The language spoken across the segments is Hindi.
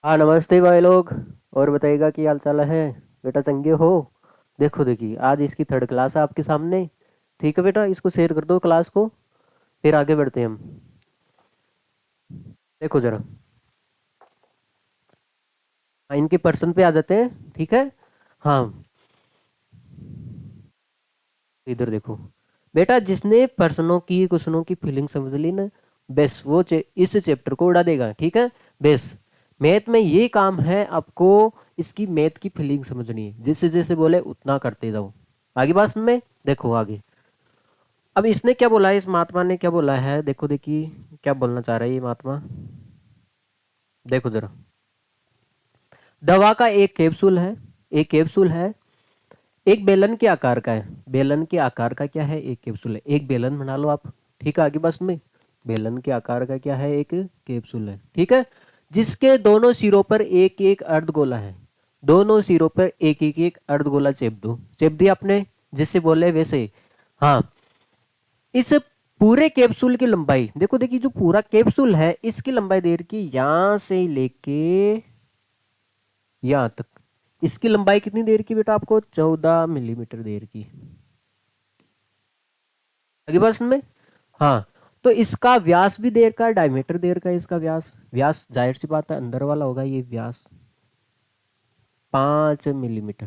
हाँ, नमस्ते भाई लोग। और बताइएगा कि हाल चाल है। बेटा चंगे हो? देखो देखिए, आज इसकी थर्ड क्लास है आपके सामने। ठीक है बेटा, इसको शेयर कर दो क्लास को। फिर आगे बढ़ते हैं हम। देखो जरा। हाँ, इनके पर्सन पे आ जाते हैं। ठीक है। हाँ, इधर देखो। बेटा जिसने पर्सनों की क्वेश्चनों की फीलिंग समझ ली ना, बस वो इस चैप्टर को उड़ा देगा। ठीक है। बस मैथ में ये काम है आपको। इसकी मैथ की फीलिंग समझनी है, जैसे जैसे बोले उतना करते जाओ। आगे बात में देखो आगे। अब इसने क्या बोला है, इस महात्मा ने क्या बोला है, देखो देखिए। क्या बोलना चाह रहा है ये महात्मा। देखो जरा। दवा का एक कैप्सूल है। एक कैप्सूल है। एक बेलन के आकार का है। बेलन के आकार का क्या है, एक कैप्सूल है। एक बेलन बना लो आप। ठीक है, आगे बस में। बेलन के आकार का क्या है, एक कैप्सूल है। ठीक है। जिसके दोनों सिरों पर एक एक अर्धगोला है। दोनों सिरों पर एक अर्धगोला चेप दो। चेप दिया आपने। जिससे बोले वैसे। हाँ। इस पूरे कैप्सूल की लंबाई देखो देखिए, जो पूरा कैप्सूल है इसकी लंबाई दे रखी यहां से लेके यहां तक। इसकी लंबाई कितनी देर की बेटा, आपको 14 मिलीमीटर देर की। आगे बात में। हाँ। तो इसका व्यास भी देर का, डायमीटर देर का है इसका व्यास। व्यास जाहिर सी बात है अंदर वाला होगा ये व्यास। 5 मिलीमीटर।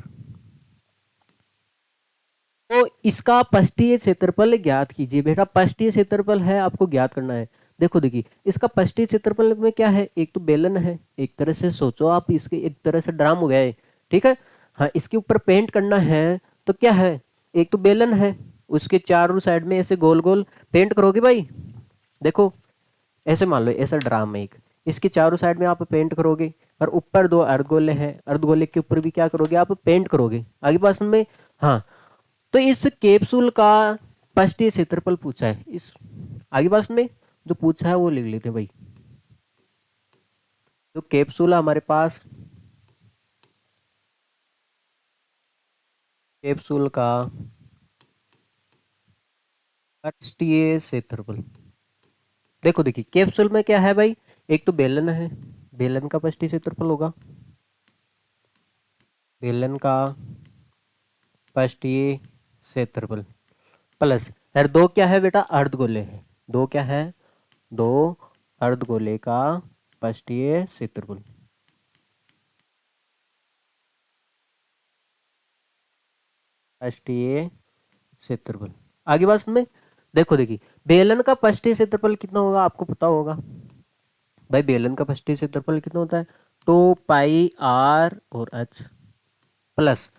तो इसका पृष्ठीय क्षेत्रफल ज्ञात कीजिए बेटा। पृष्ठीय क्षेत्रफल है आपको ज्ञात करना है। देखो देखिए, इसका पृष्ठीय क्षेत्रफल में क्या है, एक तो बेलन है। एक तरह से सोचो आप, इसके एक तरह से ड्राम हो गया है। ठीक है। हाँ, इसके ऊपर पेंट करना है। तो क्या है, एक तो बेलन है। उसके चारों साइड में ऐसे गोल गोल पेंट करोगे भाई। देखो, ऐसे मान लो ऐसा ड्राम है एक। इसके चारों साइड में आप पेंट करोगे। और ऊपर दो अर्धगोले हैं, अर्धगोले के ऊपर भी क्या करोगे, आप पेंट करोगे। आगे बात में। हाँ। तो इस कैप्सूल का पृष्ठीय क्षेत्रफल पूछा है इस। आगे बात में। जो पूछा है वो लिख लेते हैं भाई। जो कैप्सूल है हमारे पास, कैप्सूल का पृष्ठीय क्षेत्रफल। देखो देखिए, कैप्सूल में क्या है भाई, एक तो बेलन है। बेलन का पृष्ठीय क्षेत्रफल होगा। बेलन का पृष्ठीय क्षेत्रफल प्लस। यार दो क्या है बेटा, अर्धगोले है। दो क्या है, दो अर्धगोले का पृष्ठीय क्षेत्रफल। पृष्ठीय क्षेत्रफल। आगे बात में। देखो देखिए, बेलन का पृष्ठीय क्षेत्रफल कितना होगा आपको पता होगा। भाई बेलन का पृष्ठीय क्षेत्रफल कितना होता है, 2 पाई आर और एच प्लस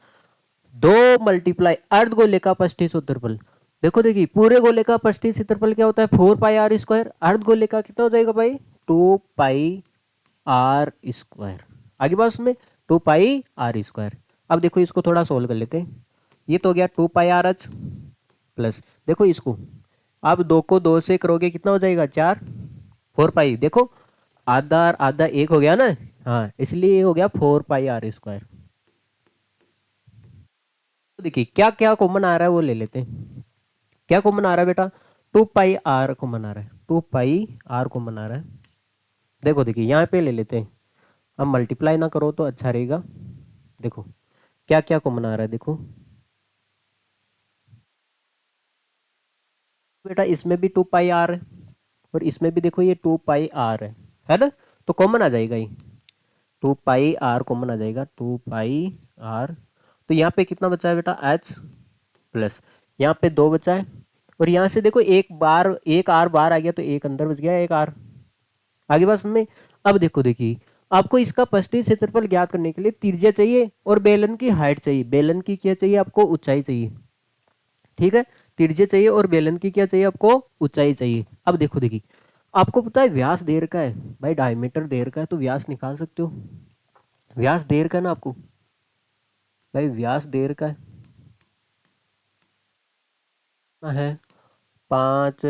2 अर्ध गोले का पृष्ठीय क्षेत्रफल। देखो देखिए, पूरे गोले का पृष्ठीय क्षेत्रफल क्या होता है, 4 पाई आर स्क्वायर। अर्ध गोले का कितना हो जाएगा भाई, 2 पाई आर स्क्वायर। आगे बात में, 2 पाई आर स्क्वायर। अब देखो इसको थोड़ा सोल्व कर लेते हैं। ये तो हो गया 2 पाई आर एच प्लस। देखो इसको, अब दो को दो से करोगे कितना हो जाएगा, 4। 4 पाई देखो, आधा आधा एक हो गया ना। हाँ, इसलिए ये हो गया 4 पाई आर स्क्वायर। तो देखिए क्या क्या कॉमन आ रहा है वो ले लेते हैं। क्या कॉमन आ रहा है बेटा, 2 पाई आर कॉमन आ रहा है। 2 पाई आर कॉमन आ रहा है। देखो देखिए, यहाँ पे ले लेते हैं। अब मल्टीप्लाई ना करो तो अच्छा रहेगा। देखो क्या क्या कॉमन आ रहा है, देखो बेटा, इसमें भी 2 पाई आर है। और इसमें भी देखो ये 2 पाई आर है ना। तो कॉमन आ जाएगा ये। 2 पाई आर कॉमन आ जाएगा, 2 पाई आर। तो यहाँ पे कितना बचा है बेटा, एच प्लस। यहाँ पे 2 बचा है। और यहाँ से देखो एक बार, एक आर बाहर आ गया तो एक अंदर बच गया, एक आर। आगे बात समझ में। अब देखो देखिए, आपको इसका पृष्ठीय क्षेत्रफल ज्ञात करने के लिए त्रिज्या चाहिए और बेलन की हाइट चाहिए। बेलन की क्या चाहिए आपको, ऊंचाई चाहिए। ठीक है। त्रिज्या चाहिए और बेलन की क्या चाहिए आपको, ऊंचाई चाहिए। अब देखो देखिए, आपको पता है व्यास देर का है। भाई डायमीटर देर का है तो व्यास निकाल सकते हो। व्यास देर का है ना आपको। भाई व्यास देर का है 5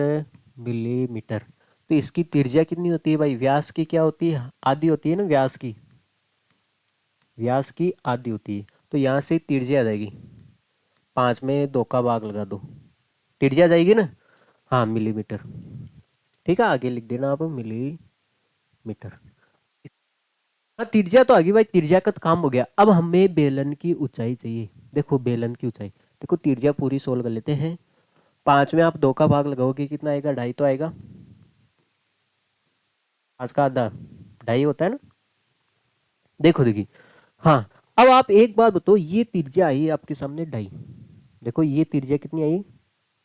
मिलीमीटर। तो इसकी त्रिज्या कितनी होती है भाई, व्यास की क्या होती है, आधी होती है ना व्यास की। व्यास की आधी होती है। तो यहाँ से त्रिज्या आ जाएगी, 5 में 2 का भाग लगा दो, त्रिज्या आ जाएगी ना। हाँ, मिलीमीटर। ठीक है, आगे लिख देना आप मिलीमीटर। हाँ त्रिज्या तो आ गई भाई, त्रिज्या का तो काम हो गया। अब हमें बेलन की ऊंचाई चाहिए। देखो बेलन की ऊंचाई, देखो त्रिज्या पूरी सोल्व कर लेते हैं। 5 में आप 2 का भाग लगाओगे कितना आएगा, 2.5 तो आएगा। 5 का आधा 2.5 होता है ना। देखो देखिए, हाँ अब आप एक बात बताओ, ये त्रिज्या आई आपके सामने 2.5। देखो ये त्रिज्या कितनी आई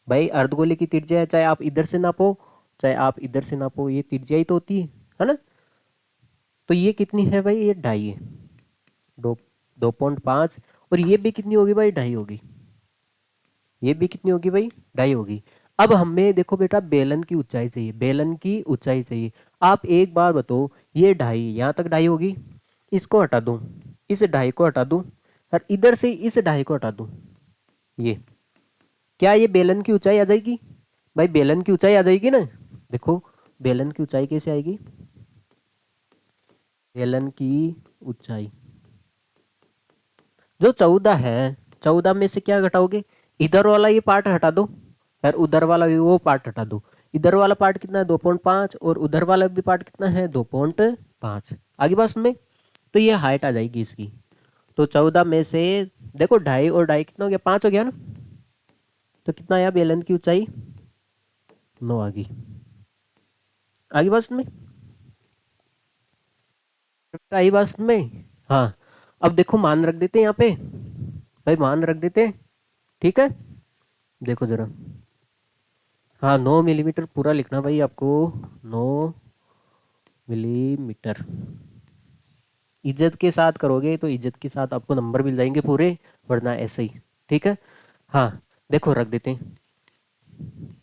भाई, अर्धगोले की त्रिज्या है, चाहे आप इधर से नापो चाहे आप इधर से नापो, ये त्रिज्या ही तो होती है ना। तो ये कितनी है भाई, ये 2.5 है। 2.5, और ये भी कितनी होगी भाई, 2.5 होगी। ये भी कितनी होगी भाई, 2.5 होगी। अब हमें देखो बेटा बेलन की ऊंचाई चाहिए, बेलन की ऊंचाई चाहिए। आप एक बार बताओ, ये 2.5 यहाँ तक 2.5 होगी, इसको हटा दूं, इस 2.5 को हटा दूं, और इधर से इस 2.5 को हटा दूं, ये क्या ये बेलन की ऊंचाई आ जाएगी भाई, बेलन की ऊंचाई आ जाएगी ना। देखो बेलन की ऊंचाई कैसे आएगी, बेलन की ऊंचाई जो 14 है, 14 में से क्या घटाओगे, इधर वाला ये पार्ट हटा दो, और उधर वाला भी वो पार्ट हटा दो। इधर वाला पार्ट कितना है 2.5, और उधर वाला भी पार्ट कितना है 2.5। आगे बात में, तो ये हाइट आ जाएगी इसकी। तो 14 में से देखो 2.5 और 2.5 कितना हो गया, 5 हो गया ना। तो कितना आया बेलन की ऊंचाई, 9 आ गई। आगे बात में, आई बात में। हाँ अब देखो मान रख देते हैं यहाँ पे भाई, मान रख देते हैं, ठीक है। देखो जरा, हाँ 9 मिलीमीटर पूरा लिखना भाई आपको, 9 मिलीमीटर। इज्जत के साथ करोगे तो इज्जत के साथ आपको नंबर मिल जाएंगे पूरे, वरना ऐसे ही, ठीक है। हाँ देखो रख देते हैं,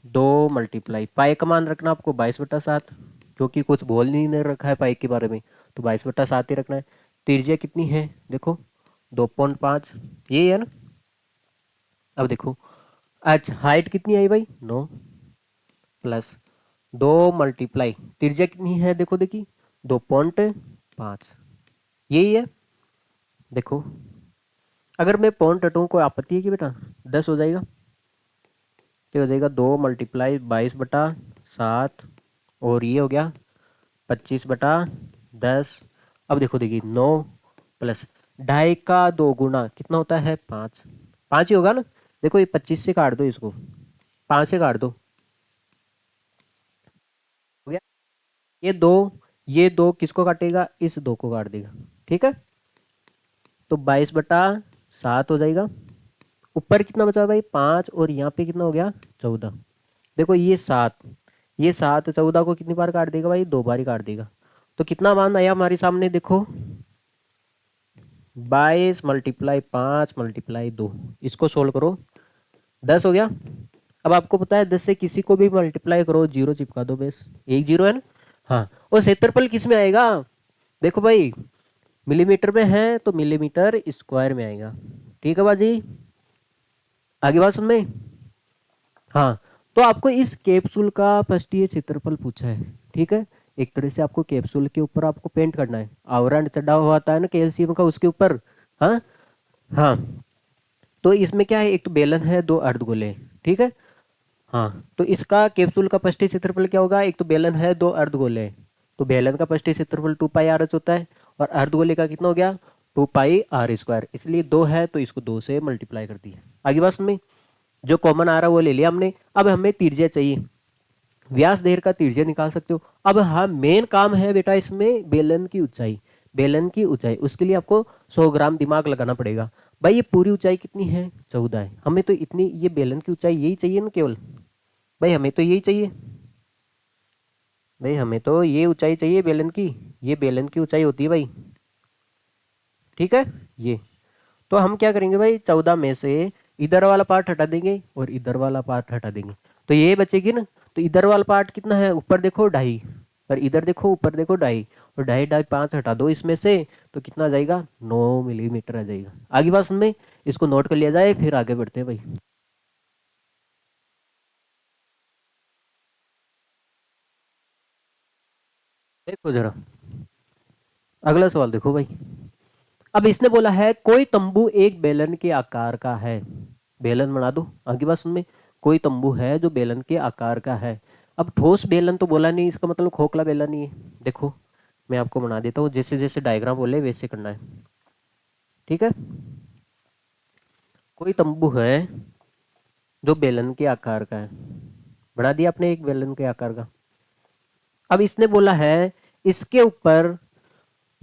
2 × पाई का मान रखना आपको 22/7, क्योंकि कुछ बोल नहीं रखा है पाई के बारे में, तो 22/7 ही रखना है। त्रिज्या कितनी है देखो, 2.5, ये है ना। अब देखो अच्छा हाइट कितनी आई भाई, 9 प्लस 2 × त्रिज्या कितनी है देखो, देखी 2.5, यही है। देखो अगर मैं पॉइंट हटाऊँ कोई आपत्ति है कि बेटा, 10 हो जाएगा। तो हो जाएगा 2 × 22/7, और ये हो गया 25/10। अब देखो देखिए 9 प्लस 2.5 का 2 गुना कितना होता है 5, 5 ही होगा ना। देखो ये 25 से काट दो इसको, 5 से काट दो, हो गया। ये दो, ये दो किसको काटेगा, इस 2 को काट देगा, ठीक है। तो 22/7 हो जाएगा। ऊपर कितना बचा भाई 5, और यहाँ पे कितना हो गया 14। देखो ये 7, ये 7 14 को कितनी बार काट देगा भाई, 2 बार ही काट देगा। तो कितना मान आया हमारे सामने देखो, 22 × 5 × 2, इसको सोल्व करो, 10 हो गया। अब आपको पता है 10 से किसी को भी मल्टीप्लाई करो, जीरो चिपका दो, बस एक जीरो है ना। हाँ और क्षेत्रफल किस में आएगा, देखो भाई मिलीमीटर में है तो मिलीमीटर स्क्वायर में आएगा, ठीक है बाजी। आगे बात समझ में। हाँ तो आपको इस कैप्सूल का पृष्ठीय क्षेत्रफल पूछा है, ठीक है। एक तरह से आपको कैप्सूल के ऊपर आपको पेंट करना है, आवरण चढ़ा हुआ आता है ना कैल्शियम का उसके ऊपर। हाँ हाँ, तो इसमें क्या है, एक तो बेलन है, 2 अर्धगोले हैं, ठीक है। हाँ तो इसका कैप्सूल का पृष्ठीय क्षेत्रफल क्या होगा, एक तो बेलन है, 2 अर्धगोले हैं, तो बेलन का पृष्ठीय क्षेत्रफल 2πr होता है, और अर्धगोले का कितना हो गया 2πr², इसलिए 2 है तो इसको 2 से मल्टीप्लाई कर दिया। आगे बात में, जो कॉमन आ रहा है वो ले लिया हमने। अब हमें त्रिज्या चाहिए, व्यास देर का त्रिज्या निकाल सकते हो। अब हाँ मेन काम है बेटा इसमें बेलन की ऊंचाई, बेलन की ऊंचाई, उसके लिए आपको 100 ग्राम दिमाग लगाना पड़ेगा। भाई ये पूरी ऊंचाई कितनी है 14 है, हमें तो इतनी ये बेलन की ऊंचाई यही चाहिए ना केवल, भाई हमें तो यही चाहिए, भाई हमें तो ये ऊंचाई चाहिए बेलन की, ये बेलन की ऊंचाई होती है भाई, ठीक है। ये तो हम क्या करेंगे भाई, 14 में से इधर वाला पार्ट हटा देंगे और इधर वाला पार्ट हटा देंगे, तो ये बचेगी ना। तो इधर वाला पार्ट कितना है, ऊपर देखो 2.5, और इधर देखो ऊपर देखो 2.5, और 2.5 2.5 5 हटा दो इसमें से, तो कितना आ जाएगा 9 मिलीमीटर आ जाएगा। आगे बात में, इसको नोट कर लिया जाए फिर आगे बढ़ते हैं भाई। देखो जरा अगला सवाल देखो भाई। अब इसने बोला है कोई तंबू एक बेलन के आकार का है, बेलन बना दो। आगे बात सुन में, कोई तंबू है जो बेलन के आकार का है। अब ठोस बेलन तो बोला नहीं, इसका मतलब खोखला बेलन नहीं है। देखो मैं आपको बना देता हूँ, जैसे जैसे डायग्राम बोले वैसे करना है, ठीक है। कोई तंबू है जो बेलन के आकार का है, बना दिया आपने एक बेलन के आकार का। अब इसने बोला है इसके ऊपर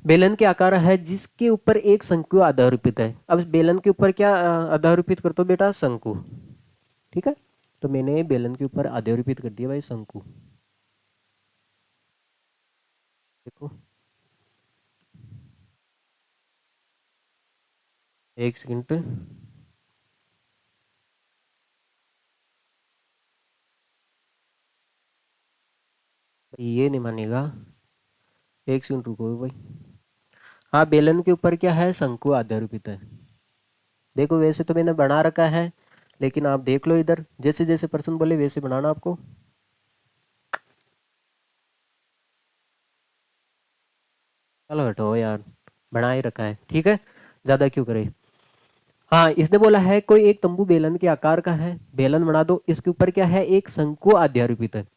बेलन के आकार है जिसके ऊपर एक शंकु आधारोपित है। अब बेलन के ऊपर क्या आधारोपित कर दो बेटा, शंकु, ठीक है। तो मैंने बेलन के ऊपर आधारोपित कर दिया भाई शंकु, देखो। एक सेकंड, ये नहीं मानेगा, एक सेकंड रुको भाई। हाँ, बेलन के ऊपर क्या है, शंकु आधारोपित है। देखो वैसे तो मैंने बना रखा है, लेकिन आप देख लो इधर, जैसे जैसे पर्सन बोले वैसे बनाना आपको। चलो हटो यार, बना ही रखा है, ठीक है, ज्यादा क्यों करे। हाँ, इसने बोला है कोई एक तंबू बेलन के आकार का है, बेलन बना दो, इसके ऊपर क्या है, एक शंकु अध्यारोपित है।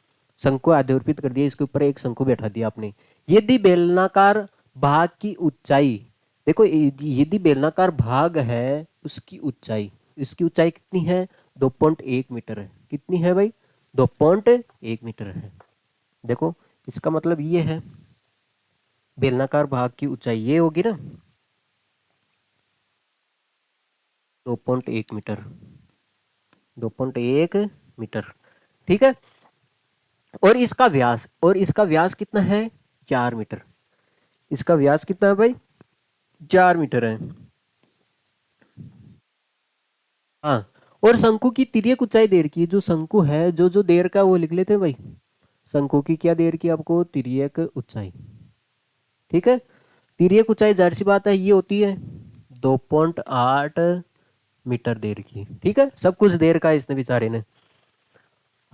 शंकु अध्यारोपित कर दिया, इसके ऊपर एक शंकु बैठा दिया आपने। यदि बेलनाकार भाग की ऊंचाई, देखो यदि बेलनाकार भाग है उसकी ऊंचाई, इसकी ऊंचाई कितनी है, 2.1 मीटर है। कितनी है भाई, 2.1 मीटर है। देखो इसका मतलब ये है, बेलनाकार भाग की ऊंचाई ये होगी ना, 2.1 मीटर, 2.1 मीटर, ठीक है। और इसका व्यास कितना है, 4 मीटर। इसका व्यास कितना है भाई, 4 मीटर है। हाँ, और शंकु की तिर्यक ऊंचाई देर की, जो शंकु है, जो जो देर का वो लिख लेते हैं भाई। शंकु की क्या देर की आपको, तिर्यक ऊंचाई, ठीक है। तिर्यक ऊंचाई जाहिर सी बात है ये होती है 2.8 मीटर देर की, ठीक है। सब कुछ देर का इसने बेचारे ने।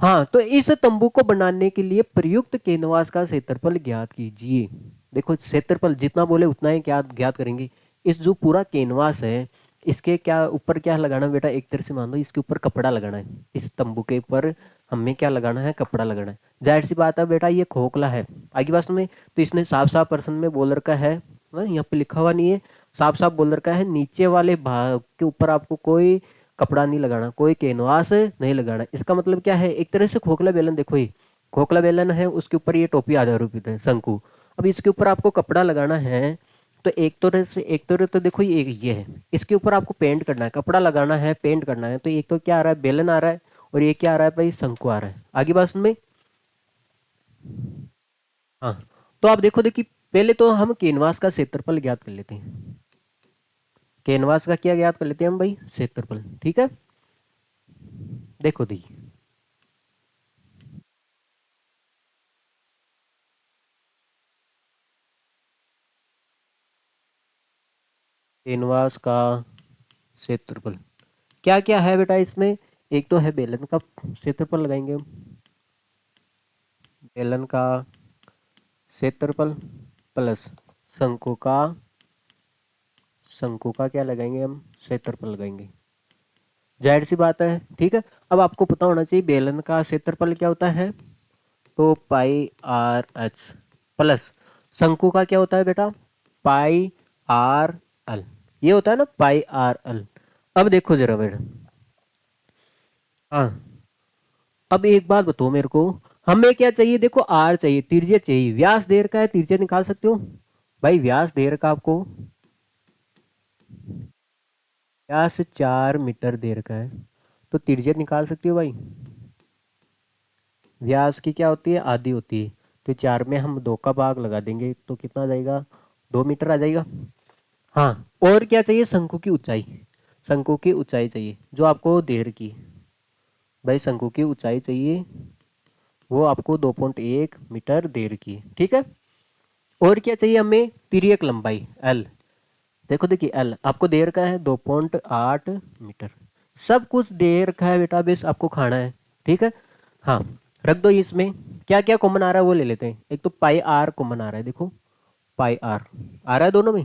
हाँ, तो इस तंबू को बनाने के लिए प्रयुक्त कैनवास का क्षेत्रफल ज्ञात कीजिए। देखो क्षेत्रफल जितना बोले उतना ही क्या ज्ञात करेंगे। इस जो पूरा कैनवास है, इसके क्या ऊपर क्या लगाना है बेटा, एक तरह से मान लो इसके ऊपर कपड़ा लगाना है। इस तंबू के ऊपर हमें क्या लगाना है, कपड़ा लगाना है। जाहिर सी बात है बेटा ये खोखला है, आगे बात में, तो इसने साफ साफ पर्सन में बोल रखा है ना, यहाँ पे लिखा हुआ नहीं है, साफ साफ बोल रखा है नीचे वाले भाग के ऊपर आपको कोई कपड़ा नहीं लगाना, कोई कैनवास नहीं लगाना। इसका मतलब क्या है, एक तरह से खोखला बेलन, देखो ये खोखला बेलन है, उसके ऊपर ये टोपी आधारोपित है शंकु। अब इसके ऊपर आपको कपड़ा लगाना है, तो एक तरह तो देखो ये है, इसके ऊपर आपको पेंट करना है, कपड़ा लगाना है, पेंट करना है। तो एक तो क्या आ रहा है, बेलन आ रहा है, और ये क्या आ रहा है भाई, शंकु आ रहा है। आगे बात सुन में। हाँ, तो आप देखो, देखिए पहले तो हम कैनवास का क्षेत्रफल ज्ञात कर लेते हैं। कैनवास का क्या ज्ञात कर लेते हैं हम भाई, क्षेत्रफल, ठीक है। देखो दी, कैनवास का क्षेत्रफल क्या क्या है बेटा इसमें, एक तो है बेलन का क्षेत्रफल लगाएंगे हम, बेलन का क्षेत्रफल प्लस शंकु का, शंकु का क्या लगाएंगे हम, क्षेत्रफल लगाएंगे। जाहिर सी बात है, ठीक है। अब आपको पता होना चाहिए बेलन का क्षेत्रफल क्या होता है, तो पाई आर एच, प्लस शंकु का क्या होता है बेटा, पाई आर एल, ये होता है ना पाई आर एल। अब देखो जरा बेटा, हाँ, अब एक बात बताओ मेरे को, हमें क्या चाहिए, देखो आर चाहिए, त्रिज्या चाहिए, व्यास देर का है, त्रिज्या निकाल सकते हो भाई, व्यास देर का आपको, व्यास 4 मीटर देर का है, तो त्रिज्या निकाल सकते हो भाई। व्यास की क्या होती है, आधी होती है, तो 4 में हम 2 का भाग लगा देंगे तो कितना आ जाएगा, 2 मीटर आ जाएगा। हाँ, और क्या चाहिए, शंकु की ऊंचाई, शंकु की ऊंचाई चाहिए जो आपको देर की, भाई शंकु की ऊंचाई चाहिए, वो आपको 2.1 मीटर देर की, ठीक है। और क्या चाहिए हमें, तिर्यक लंबाई एल, देखो देखिए एल आपको देर का है 2.8 मीटर, सब कुछ देर का है बेटा, बेस आपको खाना है, ठीक है। हाँ, रख दो इसमें, क्या क्या कॉमन आ रहा है वो ले लेते हैं। एक तो पाई आर कॉमन आ रहा है, देखो पाई आर आ रहा है दोनों में,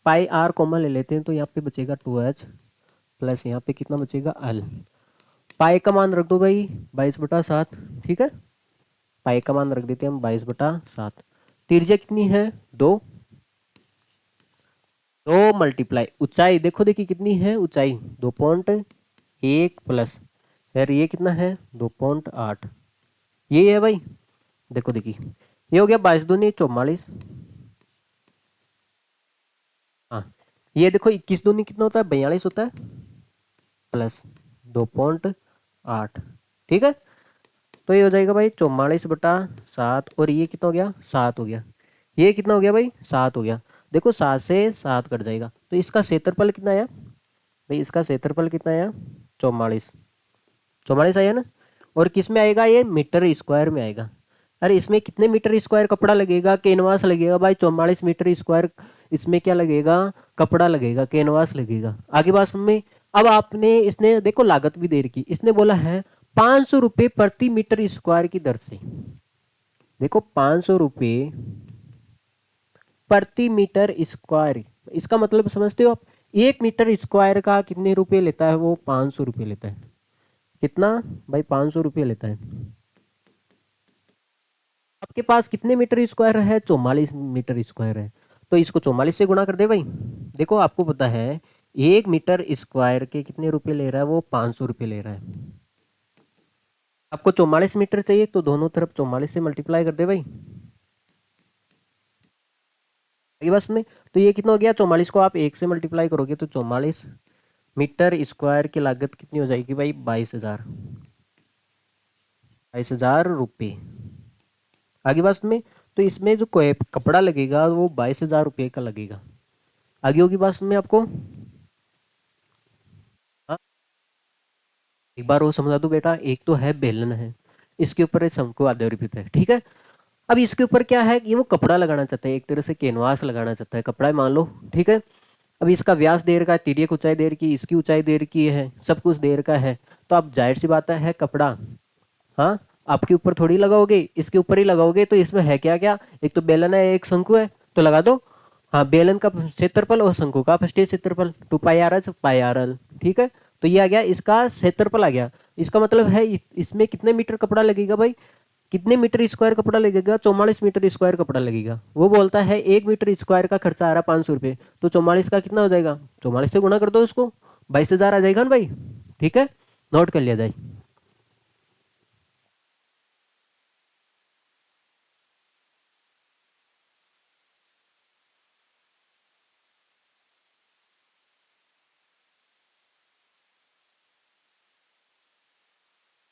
पाई आर कॉमन ले लेते हैं, तो यहाँ पे बचेगा 2h प्लस यहाँ पे कितना बचेगा एल। पाई का मान रख दो भाई 22/7, ठीक है। पाई का मान रख देते हैं हम 22/7, त्रिज्या कितनी है 2, 2 मल्टीप्लाई ऊंचाई, देखो देखिए कितनी है ऊंचाई 2.1 प्लस, यार ये कितना है 2.8, ये है भाई। देखो देखिए ये हो गया 22 दूनी 44। हाँ ये देखो 21 दूनी कितना होता है 42 होता है, प्लस 2.8, ठीक है। तो ये हो जाएगा भाई 44/7, और ये कितना हो गया 7 हो गया, ये कितना हो गया भाई 7 हो गया। देखो 7 से 7 कट जाएगा, तो इसका क्षेत्रफल कितना आया भाई, इसका क्षेत्रफल कितना आया 44, 44 आया ना। और किस में आएगा ये मीटर स्क्वायर में आएगा। अरे इसमें कितने मीटर स्क्वायर कपड़ा लगेगा, कैनवास लगेगा भाई 44 मीटर स्क्वायर, इसमें क्या लगेगा कपड़ा लगेगा, कैनवास लगेगा। आगे बात में, अब आपने इसने देखो लागत भी दे रखी, इसने बोला है 500 रुपये प्रति मीटर स्क्वायर की दर से। देखो 500 रुपये प्रति मीटर स्क्वायर, इसका मतलब समझते हो आप, 1 मीटर स्क्वायर का कितने रुपए लेता है वो 500 रुपये लेता है। कितना भाई 500 रुपये लेता है। आपके पास कितने मीटर स्क्वायर है 44 मीटर स्क्वायर है, तो इसको 44 से गुणा कर दे भाई। देखो आपको पता है 1 मीटर स्क्वायर के कितने रुपए ले रहा है वो 500 रुपये ले रहा है। आपको 44 मीटर चाहिए तो दोनों तरफ 44 से मल्टीप्लाई कर दे भाई, बस में। तो ये कितना हो गया 44 को आप 1 से मल्टीप्लाई करोगे तो 44 मीटर स्क्वायर की लागत कितनी हो जाएगी भाई 22,000, 22,000 रुपये। आगे बात में, तो इसमें जो कपड़ा लगेगा वो 22,000 रुपये का लगेगा। आगे होगी बात में आपको, हाँ एक बार वो समझा दो बेटा। एक तो है बेलन है, इसके ऊपर शंकु आधारित है, ठीक है। अब इसके ऊपर क्या है कि वो कपड़ा लगाना चाहता है, एक तरह से कैनवास लगाना चाहता है, कपड़ा मान लो, ठीक है। अब इसका व्यास दे रखा है, तिर्यक ऊंचाई दे रखी, इसकी ऊंचाई दे रखी है, सब कुछ दे रखा है। तो अब जाहिर सी बात है कपड़ा, हाँ आपके ऊपर थोड़ी लगाओगे, इसके ऊपर ही लगाओगे। तो इसमें है क्या क्या, एक तो बेलन है एक शंकु है, तो लगा दो। हाँ बेलन का क्षेत्रफल और शंकु का अपष्टीय क्षेत्रफल 2 पाई आर एल, ठीक है। तो ये आ गया इसका क्षेत्रफल आ गया। इसका मतलब है इसमें कितने मीटर कपड़ा लगेगा भाई, कितने मीटर स्क्वायर कपड़ा लगेगा 44 मीटर स्क्वायर कपड़ा लगेगा। वो बोलता है 1 मीटर स्क्वायर का खर्चा आ रहा है 500 रुपये, तो 44 का कितना हो जाएगा 44 से गुणा कर दो उसको, 22,000 आ जाएगा ना भाई, ठीक है। नोट कर लिया जाए।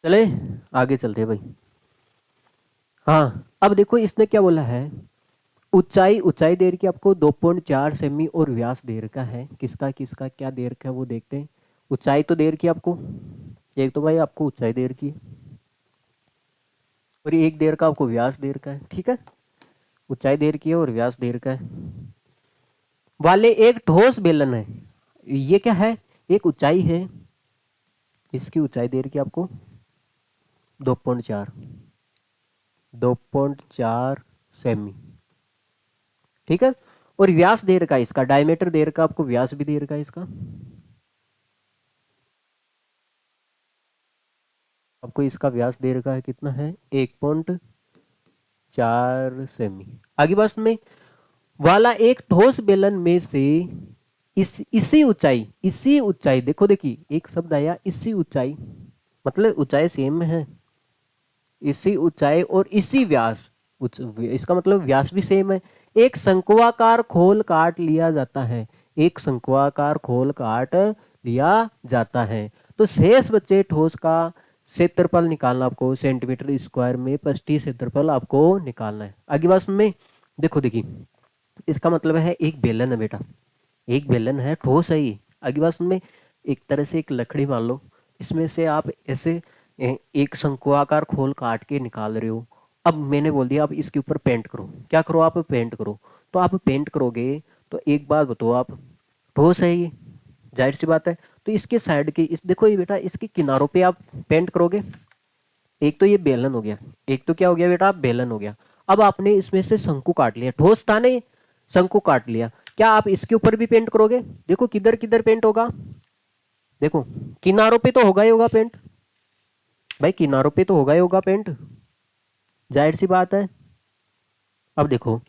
चले आगे चलते हैं भाई। हाँ अब देखो इसने क्या बोला है, ऊंचाई, ऊंचाई दे रखी है आपको 2.4 सेमी, और व्यास दे रखा है किसका किसका क्या दे रखा है वो देखते हैं। ऊंचाई तो दे रखी है आपको, एक तो भाई आपको ऊंचाई दे रखी है, और एक दे रखा आपको व्यास दे रखा है, ठीक है। ऊंचाई दे रखी है और व्यास दे रखा है वाले एक ठोस बेलन है। ये क्या है, एक ऊंचाई है, इसकी ऊंचाई दे रखी है आपको 2.4, 2.4 सेमी, ठीक है। और व्यास दे रखा है इसका, डायमीटर दे रखा है आपको, व्यास भी दे रखा है इसका, आपको इसका व्यास दे रखा है कितना है 1.4 सेमी। आगे बस में, वाला एक ठोस बेलन में से इसी ऊंचाई देखो देखिए एक शब्द आया इसी ऊंचाई, मतलब ऊंचाई सेम है, इसी ऊंचाई और इसी व्यास, इसका मतलब व्यास भी सेम है। एक शंक्वाकार खोल काट लिया जाता है, एक शंक्वाकार खोल काट लिया जाता है। तो शेष बचे ठोस का क्षेत्रफल निकालना आपको, सेंटीमीटर स्क्वायर में पृष्ठीय क्षेत्रफल आपको निकालना है। आगे बात में देखो देखिए, इसका मतलब है एक बेलन है बेटा, एक बेलन है ठोस है ये। आगे बात में, एक तरह से एक लकड़ी मान लो, इसमें से आप ऐसे एक शंक्वाकार खोल काट के निकाल रहे हो। अब मैंने बोल दिया अब इसके ऊपर पेंट करो, क्या करो आप पेंट करो। तो आप पेंट करोगे तो एक बात बताओ आप, ठोस है ये, जाहिर सी बात है। तो इसके साइड के इस देखो ये बेटा, इसके किनारों पे आप पेंट करोगे। एक तो ये बेलन हो गया, एक तो क्या हो गया बेटा बेलन हो गया। अब आपने इसमें से शंकु काट लिया, ठोस था नहीं, शंकु काट लिया, क्या आप इसके ऊपर भी पेंट करोगे। देखो किधर किधर पेंट होगा, देखो किनारों पे तो होगा ही होगा पेंट भाई, किनारों पे तो होगा ही होगा पेंट, जाहिर सी बात है। अब देखो,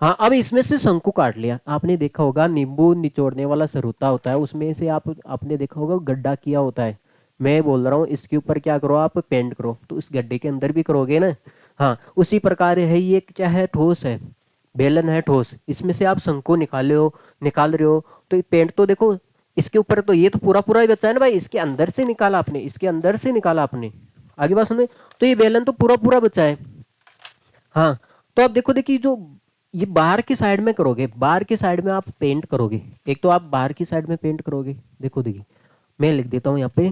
हाँ अब इसमें से शंकु काट लिया। आपने देखा होगा नींबू निचोड़ने वाला सरुता होता है, उसमें से आप आपने देखा होगा गड्ढा किया होता है। मैं बोल रहा हूँ इसके ऊपर क्या करो, आप पेंट करो, तो उस गड्ढे के अंदर भी करोगे ना। हाँ उसी प्रकार है ये, क्या है, ठोस है, बेलन है ठोस, इसमें से आप शंकु निकाल रहे हो, तो ये पेंट तो देखो इसके ऊपर, तो ये तो पूरा पूरा ही बचा है ना भाई, इसके अंदर से निकाला आपने, इसके अंदर से निकाला आपने, आगे बात सुनिए, तो ये बेलन तो पूरा पूरा बचा है। हाँ तो आप देखो, देखिए जो ये बाहर की साइड में करोगे, बाहर की साइड में आप पेंट करोगे, एक तो आप बाहर की साइड में पेंट करोगे, देखो देखिए मैं लिख देता हूँ यहाँ पे,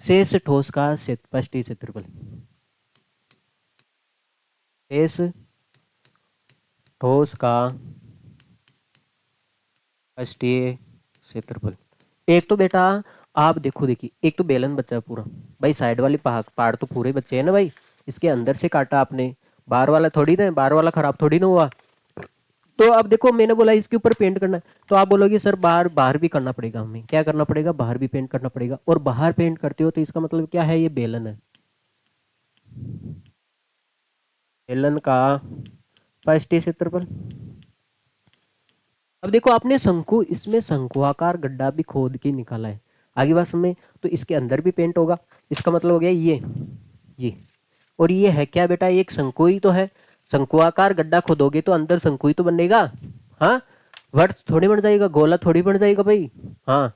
शेष ठोस का पष्टीय क्षेत्रफल, शेष ठोस का पष्टीय क्षेत्रफल। एक तो बेटा आप देखो, देखिए एक तो बेलन बचा है पूरा, भाई साइड वाले पहाड़ तो पूरे बचे हैं ना भाई, इसके अंदर से काटा आपने, बाहर वाला थोड़ी ना, बाहर वाला खराब थोड़ी ना हुआ। तो अब देखो मैंने बोला इसके ऊपर पेंट करना है, तो आप बोलोगे सर बाहर बाहर भी करना पड़ेगा, हमें क्या करना पड़ेगा, बाहर भी पेंट करना पड़ेगा, और बाहर पेंट करते हो तो इसका मतलब क्या है, ये बेलन है, बेलन का पष्टीय क्षेत्रफल। अब देखो आपने शंकु, इसमें शंकुआकार गड्ढा भी खोद के निकाला है, आगे बात में, तो इसके अंदर भी पेंट होगा, इसका मतलब हो गया ये और ये है क्या बेटा, ये एक शंकु ही तो है, शंकुआकार गड्ढा खोदोगे तो अंदर शंकु ही तो बनेगा। हाँ वर्त थोड़ी बन जाएगा, गोला थोड़ी बन जाएगा भाई। हाँ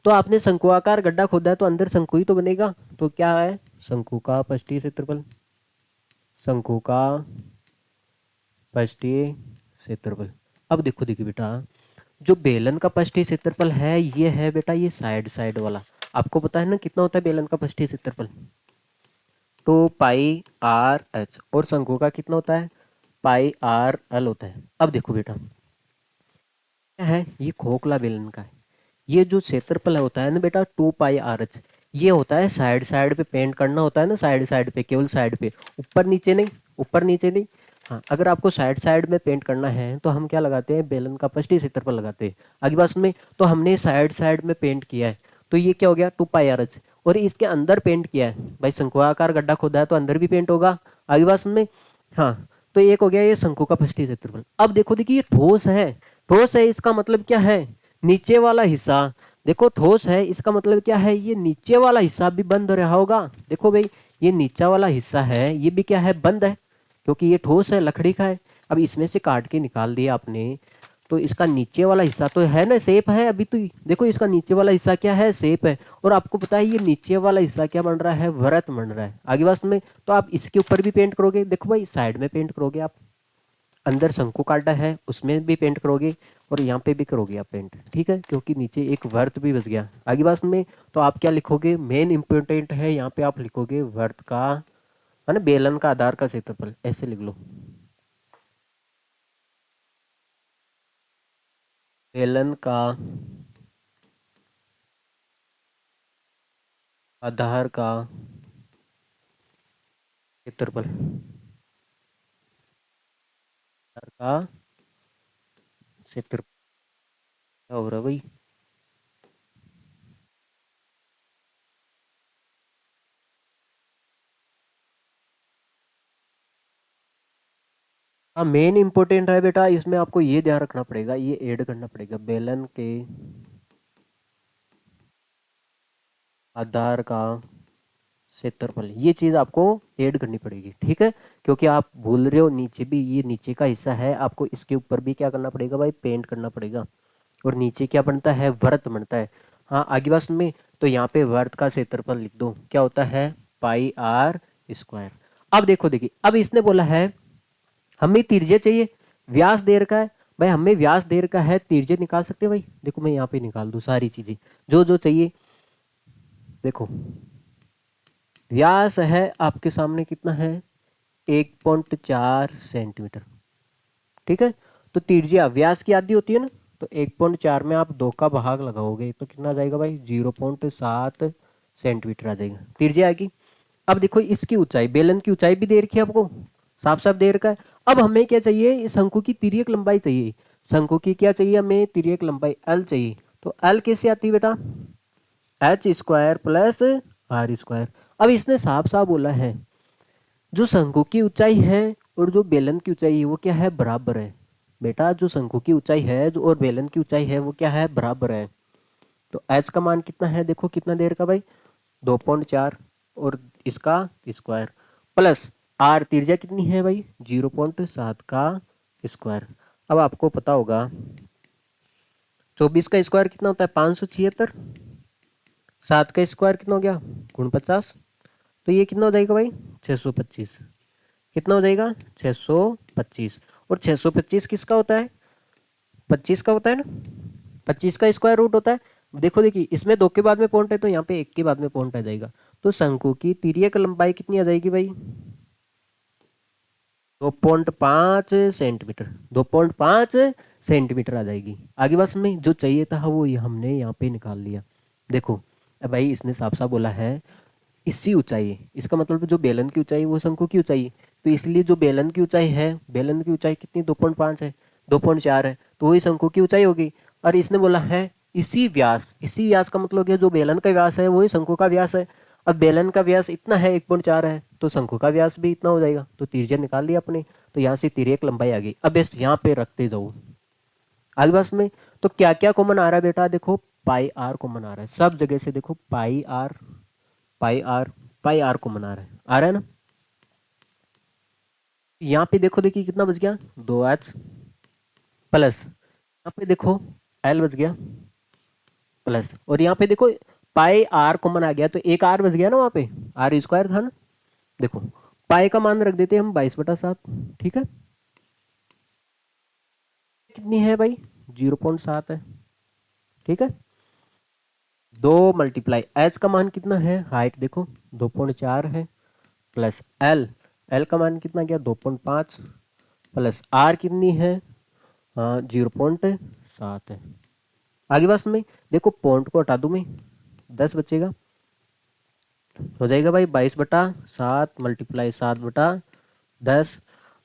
तो आपने शंकुआकार गड्ढा खोदा है तो अंदर शंकु ही तो बनेगा, तो क्या है, शंकु का पष्टीय क्षेत्रफल, शंकु का पष्टीय क्षेत्रफल। अब देखो देखिए बेटा, जो बेलन का पष्टीय क्षेत्रफल है ये है बेटा, ये साइड साइड वाला, आपको पता है ना कितना होता है बेलन का पष्टीय क्षेत्रफल, तो पाई आर एच, और शंकु का कितना होता है, पाई आर एल होता है। अब देखो बेटा क्या है, ये खोखला बेलन का है, ये जो क्षेत्रफल होता है ना बेटा 2 पाई आर एच, ये होता है साइड साइड पे पेंट करना होता है ना, साइड साइड पे, केवल साइड पे, ऊपर नीचे नहीं, ऊपर नीचे नहीं। हाँ अगर आपको साइड साइड में पेंट करना है तो हम क्या लगाते हैं, बेलन का पष्टीय क्षेत्रफल लगाते हैं, आगे बात में, तो हमने साइड साइड में पेंट किया है, तो ये क्या हो गया 2 पाई आर एच, और इसके अंदर पेंट किया है भाई, शंकुआकार गड्ढा खोदा है तो अंदर भी पेंट होगा, आगे बात में। हाँ तो एक हो गया ये शंकु का पष्टीय क्षेत्रफल। अब देखो देखिए ये ठोस है, ठोस है इसका मतलब क्या है, नीचे वाला हिस्सा, देखो ठोस है इसका मतलब क्या है, ये नीचे वाला हिस्सा भी बंद रहा होगा, देखो भाई ये नीचा वाला हिस्सा है ये भी क्या है, बंद है, क्योंकि ये ठोस है, लकड़ी का है। अब इसमें से काट के निकाल दिया आपने, तो इसका नीचे वाला हिस्सा तो है ना, शेप है, अभी तो देखो इसका नीचे वाला हिस्सा क्या है, शेप है, और आपको पता है ये नीचे वाला हिस्सा क्या बन रहा है, वृत्त बन रहा है, आगे बात में, तो आप इसके ऊपर भी पेंट करोगे, देखो भाई साइड में पेंट करोगे आप, अंदर शंकु काटा है उसमें भी पेंट करोगे, और यहाँ पे भी करोगे आप पेंट, ठीक है, क्योंकि नीचे एक वर्त भी बच गया, आगे बात में, तो आप क्या लिखोगे, मेन इंपॉर्टेंट है यहाँ पे, आप लिखोगे वर्त का, है ना, बेलन का आधार का क्षेत्रफल, ऐसे लिख लो, बेलन का आधार का क्षेत्रफल, आधार का क्षेत्रफल, क्या हो रहा है भाई, हाँ मेन इंपॉर्टेंट है बेटा, इसमें आपको ये ध्यान रखना पड़ेगा, ये ऐड करना पड़ेगा, बेलन के आधार का क्षेत्रफल, ये चीज आपको ऐड करनी पड़ेगी, ठीक है, क्योंकि आप भूल रहे हो, नीचे भी ये नीचे का हिस्सा है, आपको इसके ऊपर भी क्या करना पड़ेगा भाई, पेंट करना पड़ेगा, और नीचे क्या बनता है, वृत्त बनता है। हाँ आगे बस में, तो यहाँ पे वृत्त का क्षेत्रफल लिख दो, क्या होता है, पाई आर स्क्वायर। अब देखो देखिए, अब इसने बोला है हमें त्रिज्या चाहिए, व्यास देर का है, भाई हमें व्यास देर का है, त्रिज्या निकाल सकते हैं भाई, देखो मैं यहाँ पे निकाल दूं सारी चीजें जो जो चाहिए, देखो व्यास है आपके सामने कितना है, 1.4 सेंटीमीटर, ठीक है, तो त्रिज्या व्यास की आधी होती है ना, तो 1.4 में आप 2 का भाग लगाओगे तो कितना आ जाएगा भाई, 0.7 सेंटीमीटर आ जाएगा, त्रिज्या आएगी। अब देखो इसकी ऊंचाई, बेलन की ऊंचाई भी दे रखी है आपको, साफ साफ दे रखा है। अब हमें क्या चाहिए, इस शंकु की तिर्यक लंबाई चाहिए, शंकु की क्या चाहिए हमें, तिर्यक लंबाई एल चाहिए, तो एल कैसे आती है बेटा, h² प्लस R²। अब इसने साफ साफ बोला है जो शंकु की ऊंचाई है और जो बेलन की ऊंचाई है वो क्या है, बराबर है। बेटा जो शंकु की ऊंचाई है जो और बेलन की ऊंचाई है वो क्या है, बराबर है। तो एच का मान कितना है, देखो कितना देर का भाई, 2.4, और इसका स्क्वायर प्लस आर त्रिज्या कितनी है भाई, 0.7 का स्क्वायर। अब आपको पता होगा 24 का स्क्वायर कितना होता है, 576, 7 का स्क्वायर कितना हो गया, गुण 50, तो ये कितना हो जाएगा भाई, 625। कितना हो जाएगा, 625। और 625 किसका होता है, 25 का होता है ना, 25 का स्क्वायर रूट होता है। देखो देखिए इसमें 2 के बाद में पॉइंट है तो यहाँ पे 1 के बाद में पॉइंट आ जाएगा। तो शंकु की तिर्यक लंबाई कितनी आ जाएगी भाई, 2.5 सेंटीमीटर, 2.5 सेंटीमीटर आ जाएगी। आगे बात में जो चाहिए था वो ये हमने यहाँ पे निकाल लिया। देखो अब भाई इसने साफ साफ बोला है इसी ऊंचाई है, इसका मतलब जो बेलन की ऊंचाई वो शंकु की ऊंचाई है। तो इसलिए जो बेलन की ऊंचाई है, बेलन की ऊंचाई कितनी, 2.5 है, 2.4 है, तो वही शंकु की ऊंचाई होगी। और इसने बोला है इसी व्यास, इसी व्यास का मतलब क्या, जो बेलन का व्यास है वही शंकु का व्यास है। अब बेलन का व्यास इतना है 1.4 है, तो शंकु का व्यास भी इतना हो जाएगा। तो त्रिज्या निकाल लिया अपने, तो यहाँ से तिर्यक लंबाई आ गई। अब इस यहाँ पे रखते जाओ आगे बस में। तो क्या क्या कॉमन आ रहा है बेटा, देखो पाई आर कॉमन आ रहा है सब जगह से, देखो pi R, pi R, pi R common आ रहा है ना। यहाँ पे देखो देखिए कितना बच गया, 2h प्लस, यहाँ पे देखो एल बच गया प्लस, और यहाँ पे देखो पाई आर कॉमन आ गया तो एक आर बच गया ना, वहाँ पे आर स्क्वायर था ना। देखो पाई का मान रख देते हैं हम 22/7, ठीक है। कितनी है भाई, 0.7 है, ठीक है। 2 मल्टीप्लाई एच का मान कितना है, हाइट देखो 2.4 है, प्लस एल, एल का मान कितना गया 2.5, प्लस आर कितनी है, हाँ 0.7 है। आगे बस में देखो पॉइंट को हटा दूं मैं, 10 बचेगा, हो जाएगा भाई 22/7 मल्टीप्लाई 7/10।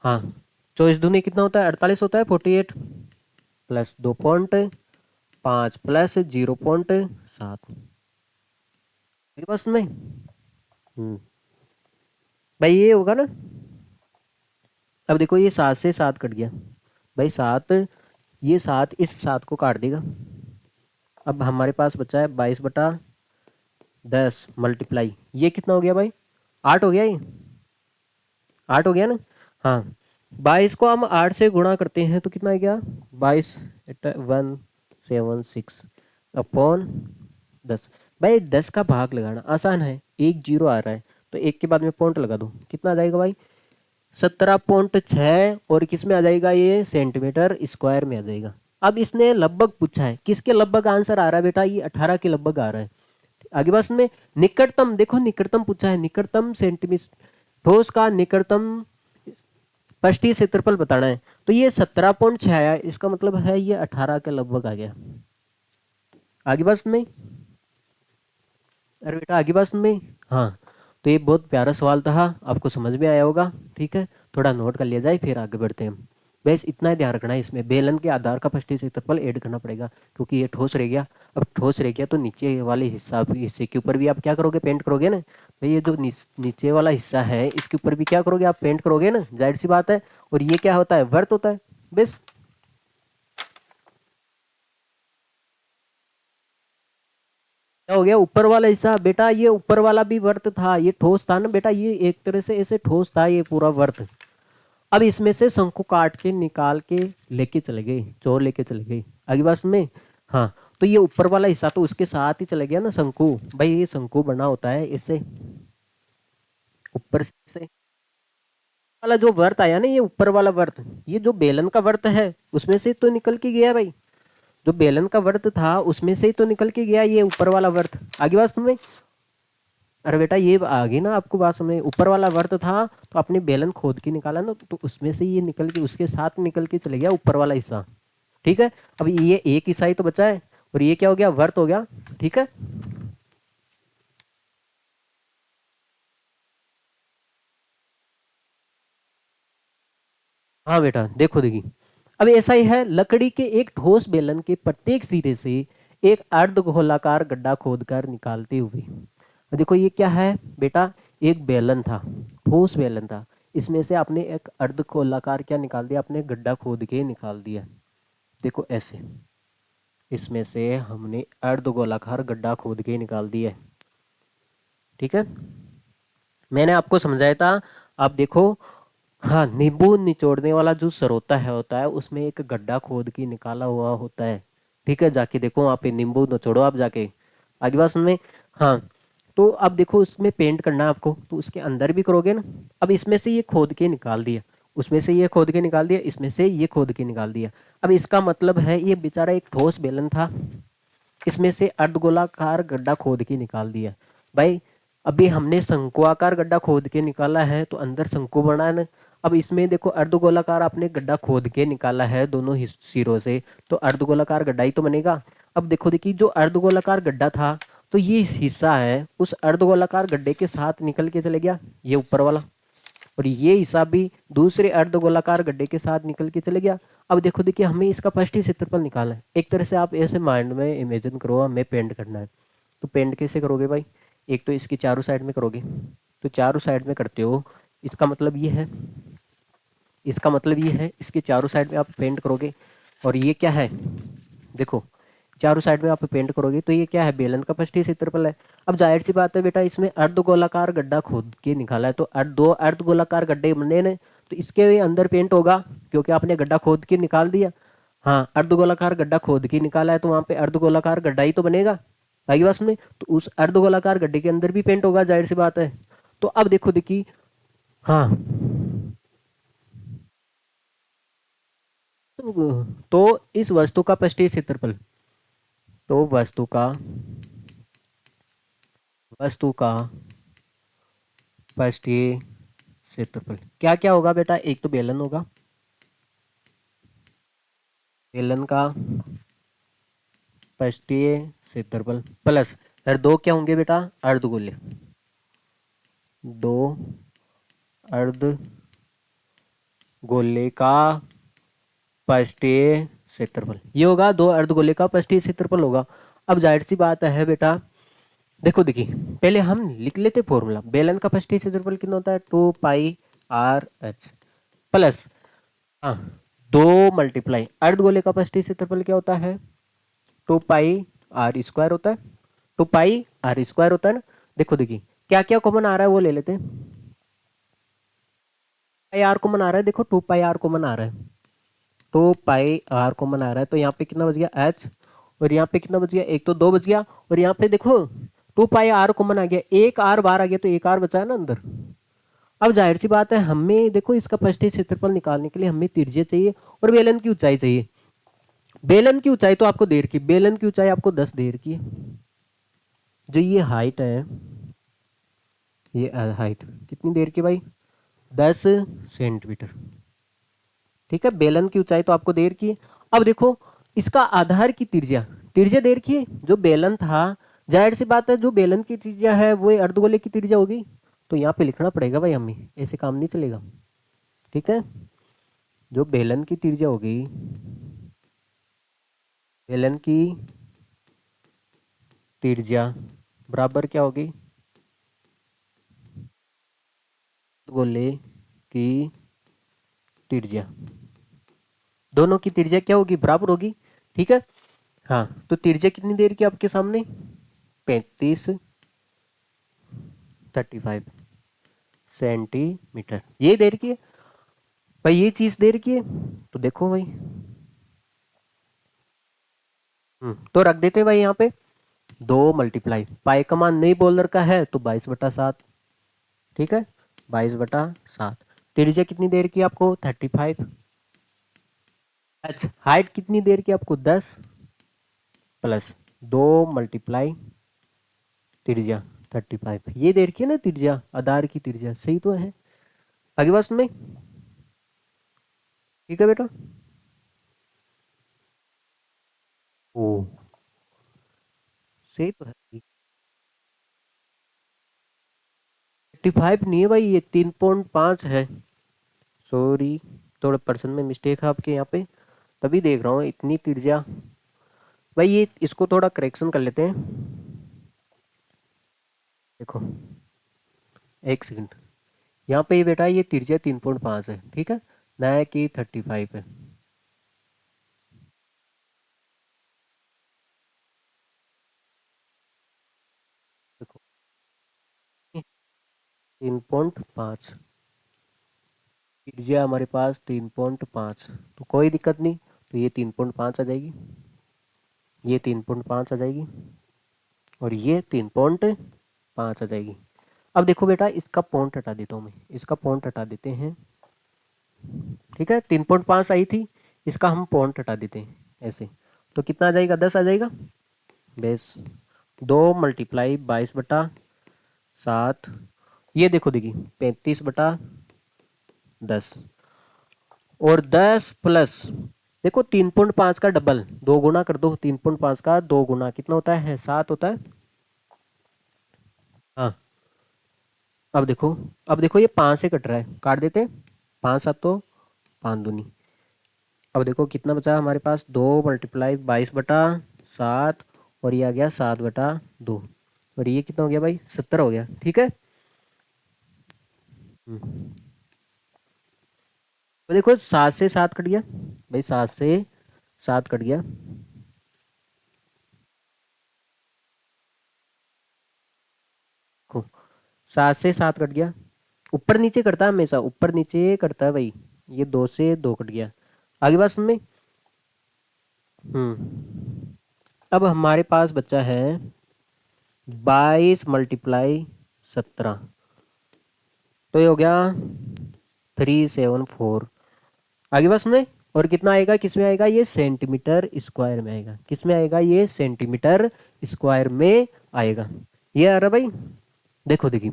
हाँ 24 दूनी कितना होता है, 48 होता है, 48 प्लस 2.5 प्लस 0.7 बस में। भाई ये होगा ना। अब देखो ये 7 से 7 कट गया भाई, 7, ये 7 इस 7 को काट देगा। अब हमारे पास बचा है 22/10 मल्टीप्लाई, ये कितना हो गया भाई, 8 हो गया, ये 8 हो गया ना। हाँ 22 को हम 8 से गुणा करते हैं तो कितना आ गया, 22,176 अपॉन 10। भाई 10 का भाग लगाना आसान है, एक जीरो आ रहा है तो एक के बाद में पॉइंट लगा दो, कितना आ जाएगा भाई 17.6, और किस में आ जाएगा, ये सेंटीमीटर स्क्वायर में आ जाएगा। अब इसने लगभग पूछा है, किसके लगभग आंसर आ रहा है बेटा, ये 18 के लगभग आ रहा है। आगे बस में निकटतम, देखो निकटतम पूछा है, निकटतम सेंटीमीटर, ठोस का निकटतम पृष्ठीय क्षेत्रफल बताना है, तो ये 17.6 आया, इसका मतलब है ये 18 के लगभग आ गया। आगे बस में, अरे बेटा आगे बस में, हाँ तो ये बहुत प्यारा सवाल था, आपको समझ में आया होगा, ठीक है। थोड़ा नोट कर लिया जाए फिर आगे बढ़ते हैं। बस इतना ही ध्यान रखना है, इसमें बेलन के आधार का पृष्ठीय क्षेत्रफल ऐड करना पड़ेगा, क्योंकि ये ठोस रह गया। अब ठोस रह गया तो नीचे वाले हिस्से के ऊपर भी आप क्या करोगे, पेंट करोगे ना। भाई ये जो नीचे वाला हिस्सा है इसके ऊपर भी क्या करोगे, आप पेंट करोगे ना, जाहिर सी बात है। और ये क्या होता है, वर्त होता है। बस क्या हो गया, ऊपर वाला हिस्सा बेटा, ये ऊपर वाला भी वर्त था, ये ठोस था ना बेटा, ये एक तरह से ऐसे ठोस था ये पूरा वर्त। अब इसमें से शंकु काट के निकाल के लेके चले गए, चोर लेके चले गए। आगे बात में, हाँ तो ये ऊपर वाला हिस्सा तो उसके साथ ही चले गया ना शंकु। भाई ये शंकु बना होता है इससे, ऊपर से वाला जो वर्त आया ना, ये ऊपर वाला वर्त, ये जो बेलन का वर्त है उसमें से तो निकल के गया भाई, जो बेलन का वर्त था उसमें से ही तो निकल के गया ये ऊपर वाला वर्त। आगे बात में, अरे बेटा ये आ गई ना आपको बात समझ, ऊपर वाला वर्त था तो आपने बेलन खोद के निकाला ना, तो उसमें से ये निकल के उसके साथ निकल के चले गया ऊपर वाला हिस्सा, ठीक है। अब ये एक हिस्सा ही तो बचा है, और ये क्या हो गया, वर्त हो गया, ठीक है। हाँ बेटा देखो देखी, अब ऐसा ही है, लकड़ी के एक ठोस बेलन के प्रत्येक सिरे से एक अर्ध गोलाकार गड्ढा खोदकर निकालते हुए, देखो ये क्या है बेटा, एक बेलन था, ठोस बेलन था, इसमें से आपने एक अर्धगोलाकार क्या निकाल दिया, आपने गड्ढा खोद के निकाल दिया। देखो ऐसे, इसमें से हमने अर्धगोलाकार गड्ढा खोद के निकाल दिया है। ठीक है, मैंने आपको समझाया था। आप देखो, हाँ, नींबू निचोड़ने वाला जो सरोता है होता है, उसमें एक गड्ढा खोद के निकाला हुआ होता है। ठीक है, जाके देखो वहाँ पे नींबू निचोड़ो आप जाके। आगे बात सुनने। हाँ, तो अब देखो उसमें पेंट करना है आपको, तो उसके अंदर भी करोगे ना। अब इसमें से ये खोद के निकाल दिया, उसमें से ये खोद के निकाल दिया, इसमें से ये खोद के निकाल दिया। अब इसका मतलब है ये बेचारा एक ठोस बेलन था, इसमें से अर्धगोलाकार गड्ढा खोद के निकाल दिया। भाई अभी हमने शंकुआकार गड्ढा खोद के निकाला है, तो अंदर शंकु बना है ना। अब इसमें देखो अर्धगोलाकार आपने गड्ढा खोद के निकाला है दोनों सिरों से, तो अर्धगोलाकार गड्ढा ही तो बनेगा। अब देखो, देखिए जो अर्धगोलाकार गड्ढा था, तो ये हिस्सा है उस अर्धगोलाकार गड्ढे के साथ निकल के चले गया, ये ऊपर वाला, और ये हिस्सा भी दूसरे अर्धगोलाकार गड्ढे के साथ निकल के चले गया। अब देखो, देखिए हमें इसका पृष्ठीय क्षेत्रफल निकालना है। एक तरह से आप ऐसे माइंड में इमेजिन करो, हमें पेंट करना है। तो पेंट कैसे करोगे भाई, एक तो इसकी चारों साइड में करोगे, तो चारों साइड में करते हो, इसका मतलब ये है, इसका मतलब ये है, इसके चारों साइड में आप पेंट करोगे। और ये क्या है, देखो चारों साइड में आप पेंट करोगे, तो ये क्या है, बेलन का पृष्ठीय क्षेत्रफल है। अब जाहिर सी बात है बेटा, इसमें अर्धगोलाकार गड्ढा खोद के निकाला है, तो दो अर्धगोलाकार गड्ढे बने ने, तो इसके अंदर पेंट होगा, क्योंकि आपने गड्ढा खोद के निकाल दिया। हाँ, अर्धगोलाकार गड्ढा खोद के निकाला है, तो वहां पे अर्धगोलाकार गड्ढा ही तो बनेगा। आगे बात में, तो उस अर्धगोलाकार गड्ढे के अंदर भी पेंट होगा, जाहिर सी बात है। तो अब देखो देखी, हाँ, तो इस वस्तु का पृष्ठीय क्षेत्रफल, तो वस्तु का पृष्ठीय क्षेत्रफल क्या क्या होगा बेटा, एक तो बेलन होगा, बेलन का पृष्ठीय क्षेत्रफल, प्लस फिर दो क्या होंगे बेटा, अर्धगोले, दो अर्धगोले का पृष्ठीय क्षेत्रफल, ये होगा, दो अर्धगोले का पृष्ठीय क्षेत्रफल होगा। अब जाहिर सी बात है बेटा, देखो देखिए, पहले हम लिख लेते फॉर्मूला, बेलन का पृष्ठीय क्षेत्रफल कितना होता है, 2πr/h, प्लस, हाँ, दो मल्टीप्लाई अर्धगोले का पृष्ठीय क्षेत्रफल क्या होता है, 2πr² होता है, 2πr² होता है ना। देखो देखिए, क्या क्या कॉमन आ रहा है वो ले लेते हैं। पाई आर कॉमन आ रहा है, देखो 2πr कॉमन आ रहा है, 2πr कॉमन आ रहा है, तो यहाँ पे कितना बच गया h, और यहाँ पे कितना बच गया, एक तो दो बच गया, और यहाँ पे देखो 2πr कॉमन आ गया, एक r बाहर आ गया, तो एक r बचा है ना अंदर। अब जाहिर सी बात है, हमें देखो इसका पृष्ठीय क्षेत्रफल निकालने के लिए हमें त्रिज्या चाहिए और बेलन की ऊंचाई चाहिए। बेलन की ऊंचाई तो आपको देर की, बेलन की ऊंचाई आपको 10 देर की है, जो ये हाइट है, ये हाइट कितनी देर की भाई, 10 सेंटीमीटर। ठीक है, बेलन की ऊंचाई तो आपको देर की है। अब देखो इसका आधार की त्रिज्या, त्रिज्या देर की है, जो बेलन था, जाहिर सी बात है जो बेलन की त्रिज्या है वो अर्धगोले की त्रिज्या होगी, तो यहाँ पे लिखना पड़ेगा भाई, हमें ऐसे काम नहीं चलेगा। ठीक है, जो बेलन की त्रिज्या होगी, बेलन की त्रिज्या बराबर क्या होगी, गोले की त्रिज्या, दोनों की त्रिज्या क्या होगी, बराबर होगी। ठीक है, हाँ, तो त्रिज्या कितनी देर की आपके सामने, 35 सेंटीमीटर, ये देर की है भाई, ये चीज देर की है। तो देखो भाई, तो रख देते भाई यहाँ पे, दो मल्टीप्लाई पाई का मान नहीं बोल रखा है, तो 22/7। ठीक है, 22/7। त्रिज्या कितनी देर की आपको, 35। अच्छा, हाइट कितनी देर की आपको, 10, प्लस दो मल्टीप्लाई त्रिज्या 35, ये देर की है ना त्रिज्या, आधार की त्रिज्या, सही तो है। आगे बात में, ठीक है बेटा। ओ, सही तो है। 35 नहीं है भाई, ये 3.5 है, सॉरी, थोड़ा पर्सन में मिस्टेक है आपके यहाँ पे, तभी देख रहा हूँ इतनी त्रिज्या। भाई ये इसको थोड़ा करेक्शन कर लेते हैं, देखो एक सेकंड, यहाँ पे ये बेटा ये त्रिज्या 3.5 है, ठीक है, ना कि 35 है। देखो 3.5 त्रिज्या हमारे पास 3.5, तो कोई दिक्कत नहीं। तो ये 3.5 आ जाएगी, ये 3.5 आ जाएगी, और ये 3.5 आ जाएगी। अब देखो बेटा इसका पॉइंट हटा देता हूँ मैं, इसका पॉइंट हटा देते हैं। ठीक है, 3.5 आई थी, इसका हम पॉइंट हटा देते हैं ऐसे। तो कितना आ जाएगा, 10 आ जाएगा। बेस 2 × 22/7, ये देखो देखिए 35/10, और 10 प्लस, देखो 3.5 का डबल 2 गुना कर दो, 3.5 का 2 गुना कितना होता है, 7 होता है। हाँ, अब देखो, अब देखो ये 5 से कट रहा है, काट देते हैं। 5 7 तो 5 दूनी, अब देखो कितना बचा हमारे पास, 2 × 22/7, और ये आ गया 7/2, और ये कितना हो गया भाई, 70 हो गया, ठीक है। तो देखो 7 से 7 कट गया भाई, 7 से 7 कट गया। देखो 7 से 7 कट गया, ऊपर नीचे करता है हमेशा, ऊपर नीचे करता है भाई। ये 2 से 2 कट गया, आगे बात सुन में। अब हमारे पास बच्चा है 22 × 17, तो ये हो गया 374। आगे बात सुने, और कितना आएगा, किस में आएगा, ये सेंटीमीटर स्क्वायर में आएगा, किस में आएगा, ये सेंटीमीटर स्क्वायर में आएगा। ये आ रहा भाई, देखो देखिए।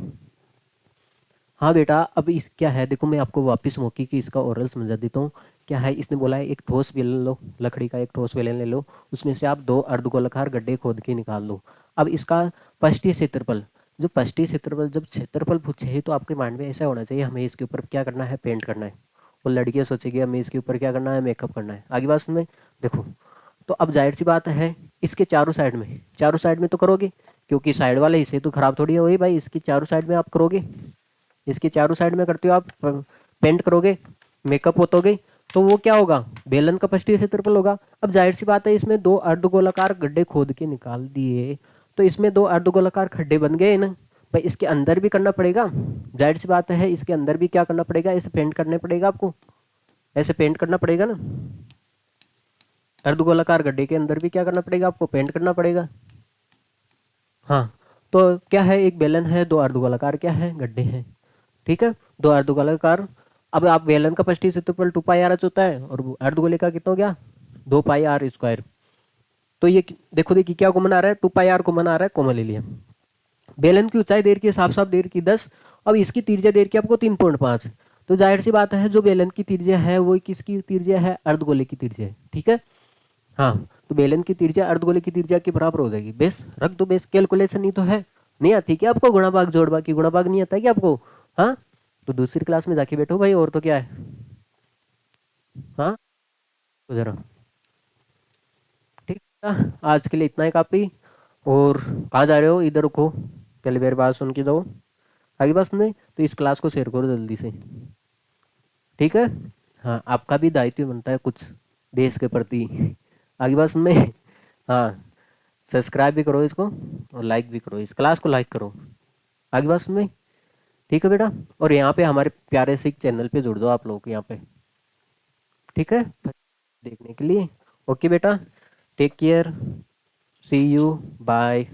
हाँ बेटा, अब इस क्या है, देखो मैं आपको वापस मौके की इसका ओरल समझा देता हूँ। क्या है, इसने बोला है एक ठोस बेलन लो, लकड़ी का एक ठोस बेलन ले लो, उसमें से आप 2 अर्धगोलाकार गड्ढे खोद के निकाल लो। अब इसका पृष्ठीय क्षेत्रफल, जो पृष्ठीय क्षेत्रफल जब क्षेत्रफल पूछे है तो आपके माइंड में ऐसा होना चाहिए, हमें इसके ऊपर क्या करना है, पेंट करना है। और लड़कियां सोचेगी हमें इसके ऊपर क्या करना है, मेकअप करना है। आगे बात सुन, देखो तो अब जाहिर सी बात है, इसके चारों साइड में तो करोगे, क्योंकि साइड वाले हिस्से तो खराब थोड़ी है, वही भाई इसकी चारों साइड में आप करोगे, इसके चारों साइड में करते हो आप, पेंट करोगे, मेकअप पोतोगे, तो वो क्या होगा, बेलन का पृष्ठीय क्षेत्रफल होगा। अब जाहिर सी बात है, इसमें 2 अर्धगोलाकार गड्ढे खोद के निकाल दिए, तो इसमें 2 अर्धगोलाकार खड्डे बन गए ना भाई, इसके अंदर भी करना पड़ेगा। जाहिर सी बात है, इसके अंदर भी क्या करना पड़ेगा, इसे पेंट करने पड़ेगा आपको, ऐसे पेंट करना पड़ेगा ना। अर्धगोलाकार गड्ढे के अंदर भी क्या करना पड़ेगा आपको, पेंट करना पड़ेगा। हाँ, तो क्या है, एक बेलन है, 2 अर्धगोलाकार क्या है, गड्ढे हैं, ठीक है, 2 अर्धगोलाकार। अब आप बेलन का पृष्ठीय क्षेत्रफल 2πr होता है, और अर्धगोले का कितना हो गया, 2πr²। तो ये देखो देखिए क्या कॉमन आ रहा है, 2πr कॉमन आ रहा है, कॉमन ले लिया। बेलन की ऊंचाई देर की, साफ साफ देर की 10, अब इसकी त्रिज्या देर की आपको 3.5। तो जाहिर सी बात है, जो बेलन की त्रिज्या है वो किसकी त्रिज्या है, अर्धगोले की त्रिज्या है, ठीक है। हाँ, तो बेलन की त्रिज्या अर्धगोले की त्रिज्या के बराबर हो जाएगी। बेस रख दो, बेस कैलकुलेशन नहीं तो है, नहीं आती क्या आपको, गुणा भाग जोड़ भाग की, गुणा भाग नहीं आता क्या आपको। हाँ, तो दूसरी क्लास में जाके बैठो भाई, और तो क्या है। हाँ, तो जरा ठीक है, आज के लिए इतना ही काफ़ी। और कहाँ जा रहे हो, इधर रुको, पहले मेरी बात सुन के जाओ। आगे बात सुनने, तो इस क्लास को शेयर करो जल्दी से, ठीक है। हाँ, आपका भी दायित्व बनता है कुछ देश के प्रति। आगे बात सुनने, हाँ, सब्सक्राइब भी करो इसको, और लाइक भी करो, इस क्लास को लाइक करो। आगे बात सुनने, ठीक है बेटा। और यहाँ पे हमारे प्यारे सिख चैनल पे जुड़ दो आप लोग यहाँ पे, ठीक है, देखने के लिए। ओके बेटा, take care, see you, bye.